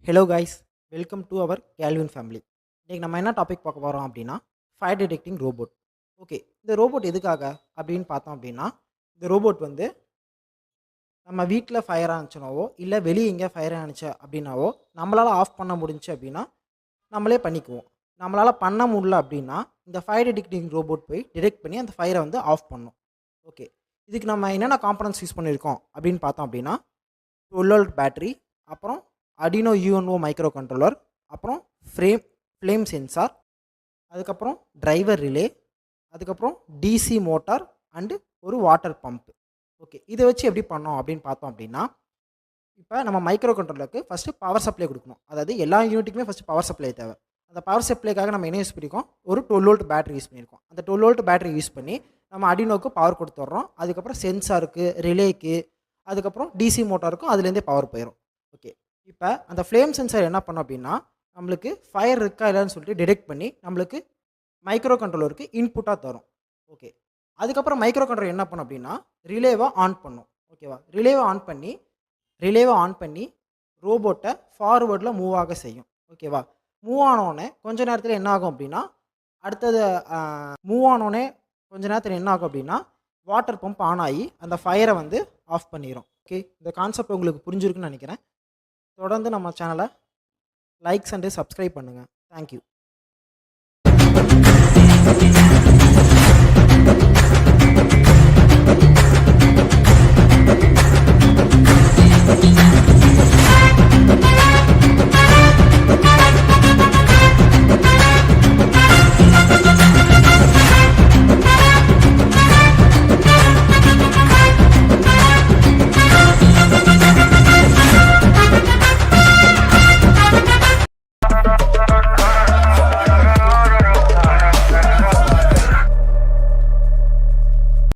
Hello guys, welcome to our Kelvin family. இன்றைக்கி நம்ம என்ன டாபிக் பார்க்க போகிறோம் அப்படின்னா ஃபயர் டிடெக்டிங் ரோபோட். ஓகே, இந்த ரோபோட் எதுக்காக அப்படின்னு பார்த்தோம் அப்படின்னா, இந்த ரோபோட் வந்து நம்ம வீட்டில் ஃபயர் ஆனிச்சுனாவோ இல்லை வெளியே எங்கே ஃபயர் ஆனிச்சு அப்படின்னாவோ நம்மளால் ஆஃப் பண்ண முடிஞ்சு அப்படின்னா நம்மளே பண்ணிக்குவோம். நம்மளால் பண்ண முடியல அப்படின்னா இந்த ஃபயர் டிடெக்டிங் ரோபோட் போய் டிடெக்ட் பண்ணி அந்த ஃபயரை வந்து ஆஃப் பண்ணும். ஓகே, இதுக்கு நம்ம என்னென்ன காம்பனன்ட்ஸ் யூஸ் பண்ணியிருக்கோம் அப்படின்னு பார்த்தோம் அப்படின்னா 12 வோல்ட் பேட்டரி, அப்புறம் Arduino UNO மைக்ரோ கண்ட்ரோலர், அப்புறம் ஃப்ளேம் சென்சார், அதுக்கப்புறம் டிரைவர் ரிலே, அதுக்கப்புறம் டிசி மோட்டார் அண்டு ஒரு வாட்டர் பம்ப். ஓகே, இதை வச்சு எப்படி பண்ணோம் அப்படின்னு பார்த்தோம் அப்படின்னா, இப்போ நம்ம மைக்ரோ கண்ட்ரோலருக்கு ஃபஸ்ட்டு பவர் சப்ளை கொடுக்கணும். அதாவது எல்லா யூனிட்டுக்குமே ஃபஸ்ட்டு பவர் சப்ளை தேவை. அந்த பவர் சப்ளைக்காக நம்ம என்ன யூஸ் பண்ணியிருக்கோம், ஒரு 12 வோல்ட் பேட்டரி யூஸ் பண்ணியிருக்கோம். அந்த 12 வோல்ட் பேட்டரி யூஸ் பண்ணி நம்ம Arduinoக்கு பவர் கொடுத்துட்றோம். அதுக்கப்புறம் சென்சாருக்கு, ரிலேக்கு, அதுக்கப்புறம் டிசி மோட்டாருக்கும் அதுலேருந்தே பவர் போயிடும். ஓகே, இப்போ அந்த ஃப்ளேம் சென்சார் என்ன பண்ணோம் அப்படின்னா, நம்மளுக்கு ஃபயர் இருக்கா இல்லைன்னு சொல்லிட்டு டிடெக்ட் பண்ணி நம்மளுக்கு மைக்ரோ கண்ட்ரோலருக்கு இன்புட்டாக தரும். ஓகே, அதுக்கப்புறம் மைக்ரோ கண்ட்ரோலர் என்ன பண்ணும் அப்படின்னா ரிலேவை ஆன் பண்ணும். ஓகேவா, ரிலேவை ஆன் பண்ணி ரோபோட்டை ஃபார்வேர்டில் மூவ் ஆக செய்யும். ஓகேவா, மூவ் ஆனோடனே கொஞ்ச நேரத்தில் என்ன ஆகும் அப்படின்னா, அடுத்தது மூவ் ஆனோடனே கொஞ்ச நேரத்தில் என்ன ஆகும் அப்படின்னா வாட்டர் பம்ப் ஆன் ஆகி அந்த ஃபயரை வந்து ஆஃப் பண்ணிடும். ஓகே, இந்த கான்செப்ட் உங்களுக்கு புரிஞ்சிருக்குன்னு நினைக்கிறேன். தொடர்ந்து நம்ம சேனலை லைக்ஸ் அண்டு சப்ஸ்கிரைப் பண்ணுங்கள். தேங்க்யூ.